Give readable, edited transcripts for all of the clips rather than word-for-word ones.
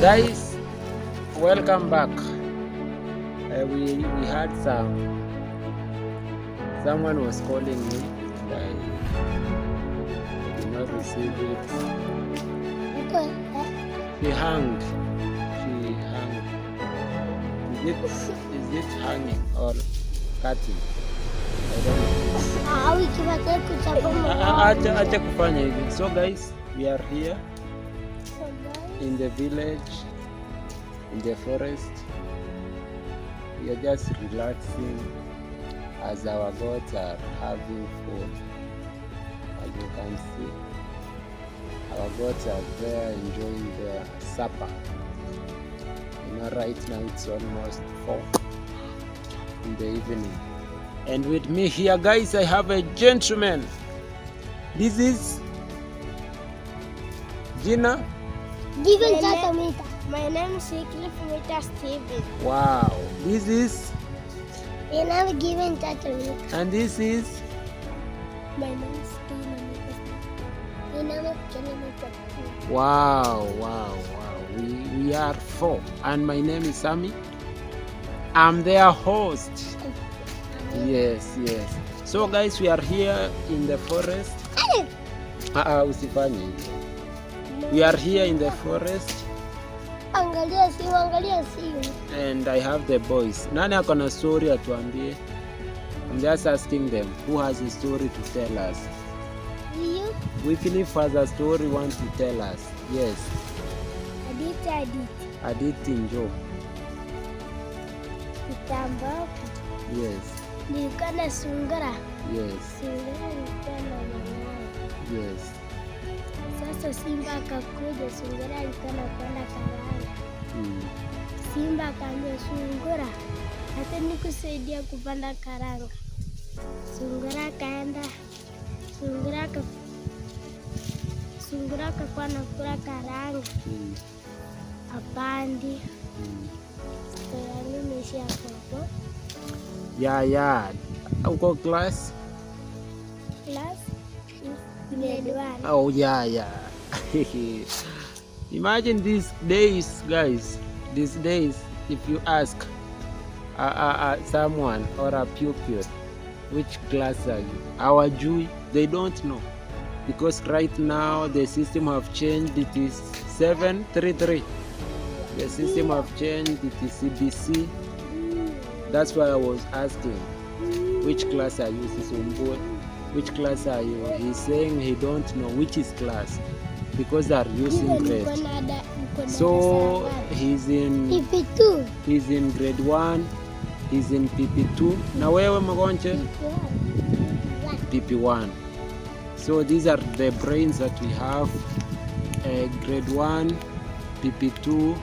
Guys, welcome back. We had someone was calling me and I did not receive it. She hung. Is it hanging or cutting? I don't know. Acha kufanya hivi. So guys, we are here in the village, in the forest. We are just relaxing as our goats are having food. As you can see, our goats are there enjoying their supper. You know, right now it's almost 4 in the evening. And with me here, guys, I have a gentleman. This is Gina. My name is Wycliffe Mita Steven. Wow. This is? My name is Given Tatamita. And this is? My name is Kina Mita. My name is Kina Mita. Wow. We are 4. And my name is Sammy. I'm their host. Yes. So guys, we are here in the forest. Usifanye. We are here in the forest. Angalia simu. And I have the boys. Nani ako na story atuambie? I'm just asking them who has a story to tell us. You? Wycliffe has a story want to tell us. Yes. Aditi njoo. Kitambo. Yes. Nilikuwa na sungura. Yes. Sungura alikuwa na mama. Yes. Sasa simba akakuja, sungura alikuwa anakwenda karanga. Simba akaambia sungura, hata nikusaidia kupanda karanga. Sungura akaenda, sungura akakuwa anakula karanga. Apandi. Stori imeishia hapo. Yeah. Uko class? Class is grade 1. Oh yeah. Imagine these days, guys. These days, if you ask someone or a pupil, which class are you? Our Jew, they don't know, because right now the system have changed. It is 733. The system have changed. It is CBC. That's why I was asking, which class are you, Sisumbo? Which class are you? He's saying he don't know which is class because they are using grade. So he's in PP2. He's in grade 1. He's in PP2. Na wewe Magonche? PP1. So these are the brains that we have. Grade 1, PP2,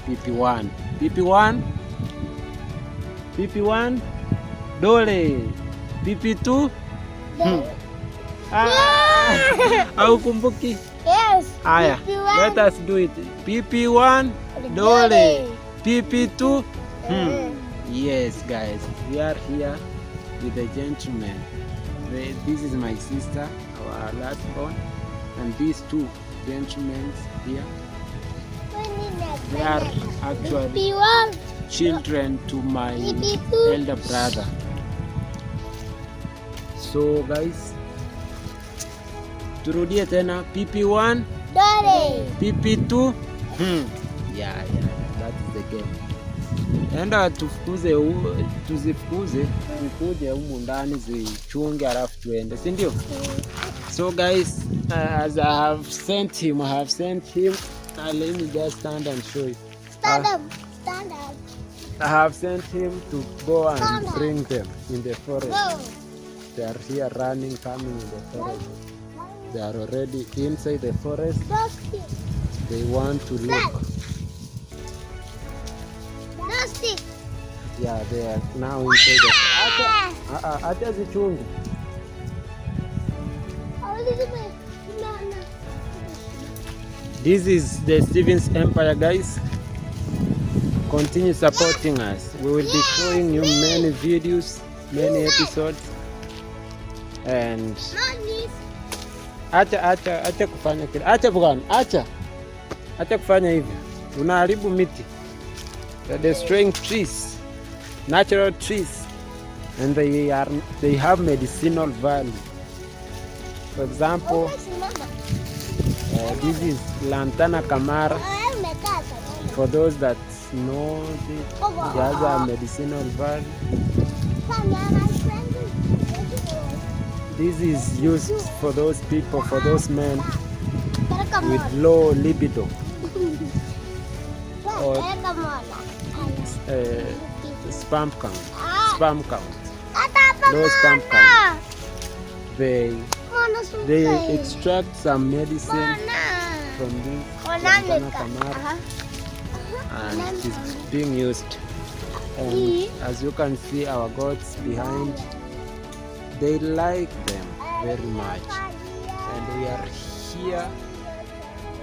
PP1. PP1 dole. PP2 au kumbuki? Yes. Aya, let us do it. PP1 dole. PP2 Yes, guys, we are here with a gentleman. This is my sister, our last born, and these 2 gentlemen here, they are actually children to my elder brother. So guys, turudie tena. PP1 dole. PP2 yeah, that is the game. Enda tuzifukuze zikuje humu ndani zichunge alafu tuende, si ndio? So guys, as I have sent him, let me just stand and show you. Stand up. I have sent him to go and bring them in the forest. Go. They are here running, coming in the forest. They are already inside the forest. They want to look. Yeah, they are now inside the forest. Acha zichungi. This is the Stevens Empire, guys. Continue supporting us. We will be showing you many videos, many episodes, and acha kufanya kile. Acha bwana, acha. Acha kufanya hivyo, unaharibu miti. You're destroying trees, natural trees, and they have medicinal value. For example, this is Lantana Camara. For those that know it has a medicinal value. This is used for those people, for those men with low libido or sperm count. Low sperm count. They extract some medicine from this Lantana Camara, and it is being used. And as you can see, our goats behind, they like them very much. And we are here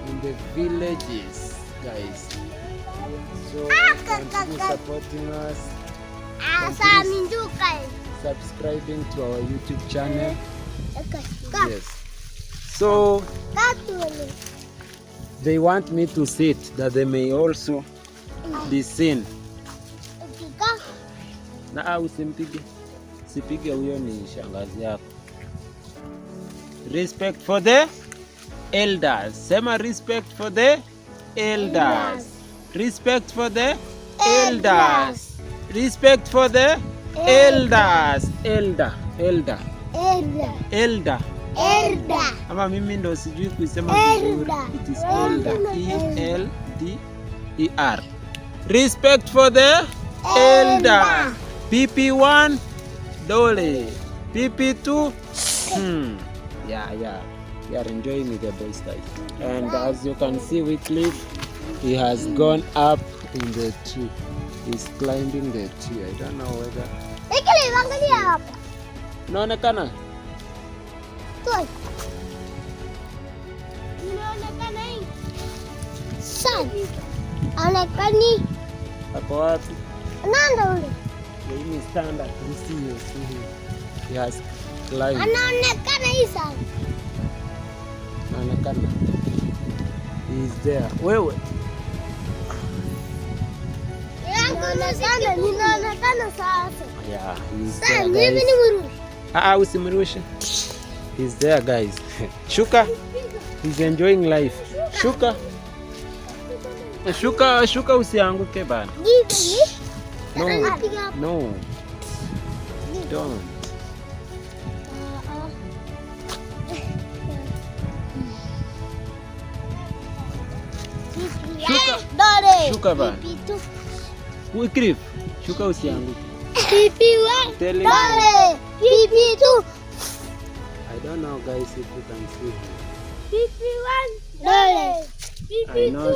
in the villages, guys. So continue supporting us, continue subscribing to our YouTube channel. Yes. So they want me to sit that they may also be seen. Na usimpige, sipige, huyo ni shangazi yako. Respect for the elders. Sema respect for the elders. Respect for the elders. Respect for the elders. Elder. Ama mimi ndo sijui kuisema vizuri. It is elder. E-L-D-E-R. Respect for the elder. PP1 Dole. PP2 yeah. We are enjoying with the boys, guys. And as you can see, Wycliffe, he has gone up in the tree. He's climbing the tree. I don't know whether. Unaonekana? Ako wapi? Hii ni standard. He has climbed. Anaonekana Isa. Anaonekana. He is there. Wewe. Ninaonekana sasa. Yeah, he's there, guys. Usimrushe. He's there, guys. Shuka. He's enjoying life. Shuka. Shuka usianguke bana. No. Don't. Shuka bana. Wycliffe, shuka usianguke. PP1 Dole. PP2. I don't know, guys, if you can see. PP1 Dole. I know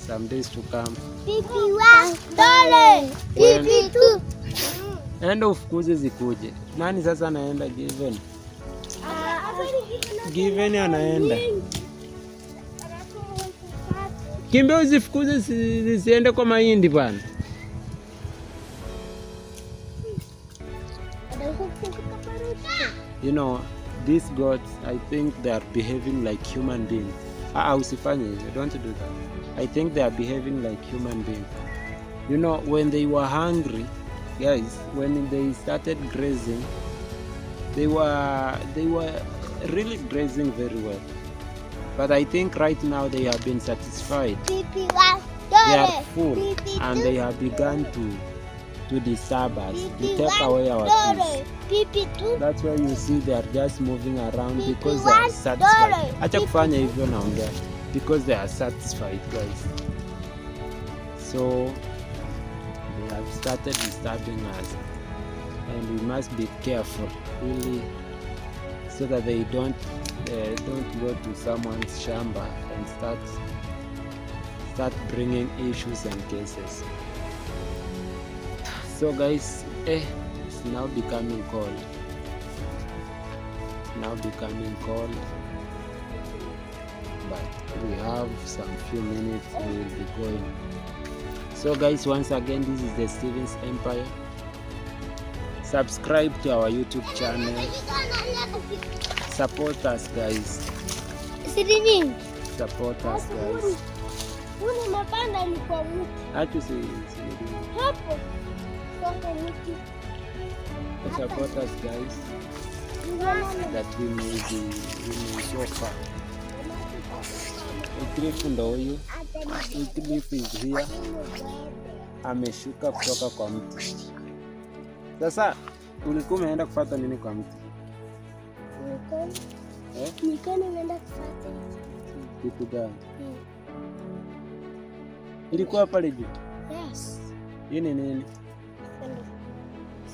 some days to come. PP1 Dole. PP2. Enda ufukuze zikuje. Nani sasa anaenda Given? Given anaenda. Kimbe uzifukuze zisiende kwa mahindi bwana. You know, these goats, I think they are behaving like human beings. Usifanye hivyo, don't do that. I think they are behaving like human beings. You know, when they were hungry, guys, when they started grazing, they were really grazing very well. But I think right now they have been satisfied. They are full, and they have begun to disturb us, to take away our peace. That's why you see they are just moving around because they are satisfied. Acha kufanya hivyo naongea. Because they are satisfied, guys. So they have started disturbing us, and we must be careful, really, so that they don't go to someone's shamba and start bringing issues and cases. So guys, it's now becoming cold. But we have some few minutes, we will be going. So guys, once again, this is the Stevens Empire. Subscribe to our YouTube channel. Support us, guys. support us guys. Huni mapanda ni kwa mti. Achu si Hapo. Kwa mti. Support us guys. That we may go far. Wycliffe ndo huyu. Wycliffe is here. Ameshuka kutoka kwa mti. Sasa ulikuwa umeenda kufuata nini kwa mti? Nilikuwa nimeenda kufuata kitu gani? Ilikuwa pale juu? Yes. Hii ni nini?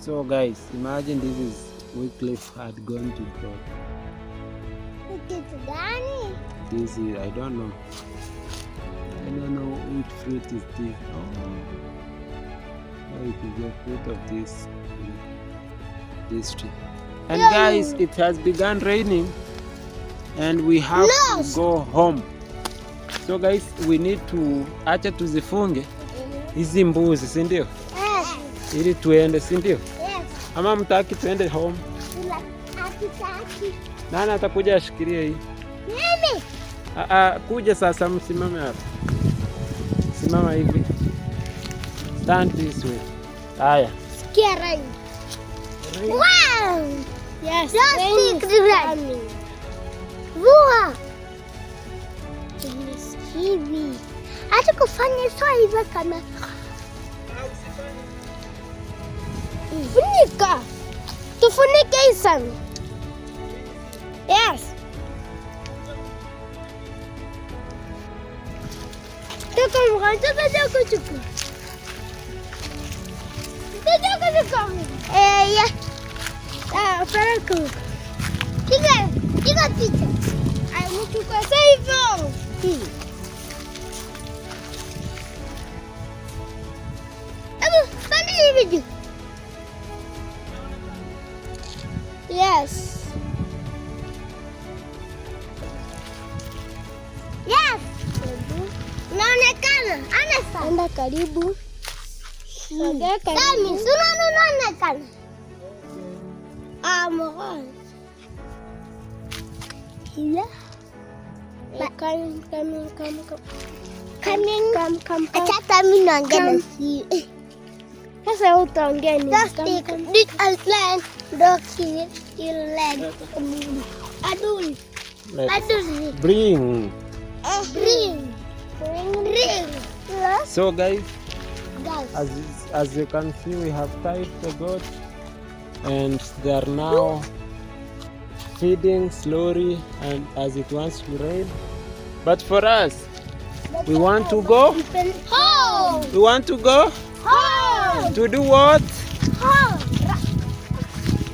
So guys, imagine this is Wycliffe had gone to God. Kitu gani? This is, I don't know which fruit is this. Oh, it is the fruit of this tree. And guys, it has begun raining and we have to go home. So guys, we need to acha tuzifunge hizi mbuzi, si ndio? Ili tuende, si ndio? Ama mtaki tuende home? Nani atakuja ashikilie hii? Mimi. Kuja sasa, msimame hapa. Simama hivi. Stand this way. Haya. Sikia rain. Wow! Yes. Just the rain. Vua. Hivi. Acha kufanya sio hivyo kama. Funika. Tufunike sana. Yes. Toka mwanzo toka chuku. Toka. Yeah. Franco. Tiga picha. Ai mtu kwa hivyo. Fanya hivi. Yes. Yes. Unaonekana. Anasa. Anda karibu. Sogea karibu. Sami, unaonekana. Amor. Kila. Come. Acha mimi naongea na si. Sasa utaongea ni Bring. So guys, as you can see, we have tied the goat and they are now feeding slowly and as it wants to rain. But for us, we want to go home. We want to go Home. To do what? Home.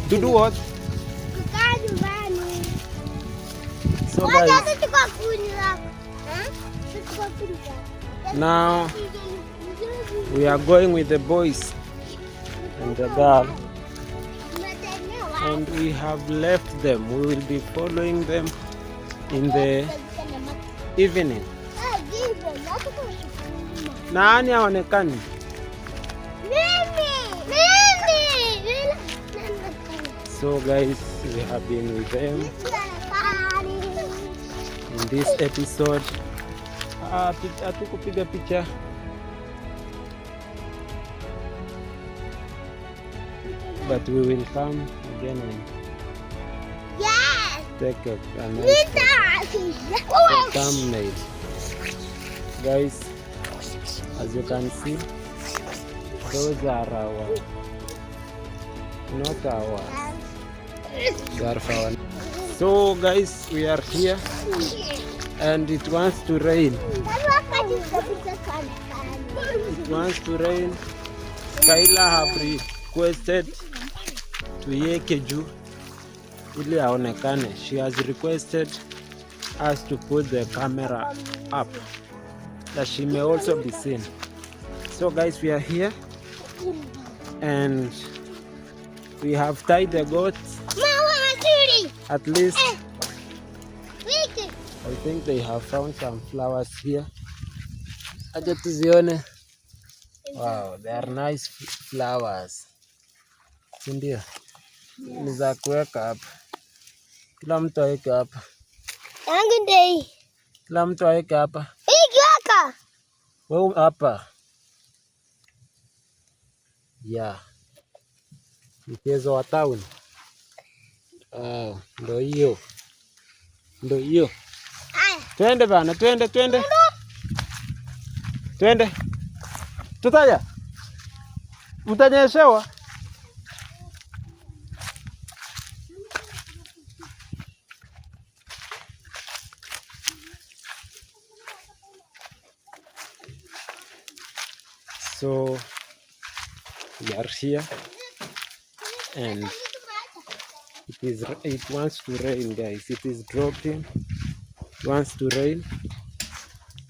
To do what? So guys, now we are going with the boys and the girl, and we have left them. We will be following them in the evening. Nani haonekani? So guys, we have been with them in this episode. Hatukupiga picha. But we will come again and take a nice thumbnail. Guys, as you can see, those are our, not ours. They are our. So guys, we are here and it wants to rain. It wants to rain. Skyla have requested tuiweke juu ili aonekane. She has requested us to put the camera up that she may also be seen. So guys, we are here and we have tied the goats. At least I think they have found some flowers here. Acha tuzione. Wow, they are nice flowers. Sindio? Ni za kuweka hapa. Kila mtu aweke hapa. Kila mtu aweke hapa. Hiki Wewe hapa. Yeah. Mchezo wa town. Ndio hiyo. Ndio hiyo. Twende bana, twende. Twende. Tutaya. Mtanyeshewa. So we are here and it wants to rain, guys. It is dropping. It wants to rain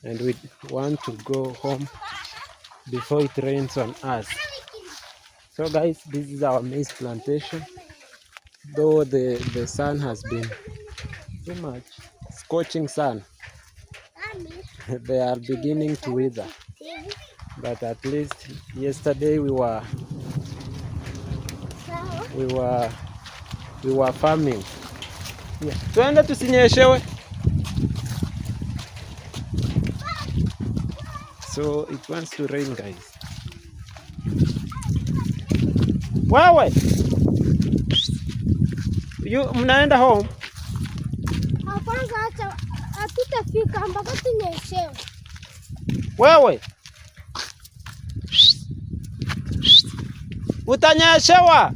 and we want to go home before it rains on us. So guys, this is our maize plantation. Though the sun has been too much, scorching sun, they are beginning to wither. But at least yesterday we were farming. Yeah. Twende tusinyeshewe. So it wants to rain, guys. Wewe. Mnaenda home? Kwanza acha hatutafika mpaka tunyeshewe. Wewe. Utanyeshewa.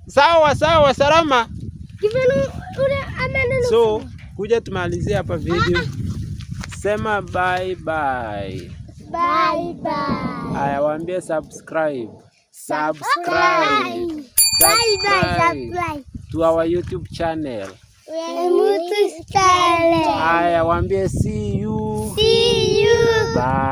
Sawa, salama. So, kuja tumalizie hapa video. Sema bye bye. Bye bye. Aya, waambie subscribe. Subscribe To our YouTube channel. Aya, waambie see you. See you. Bye.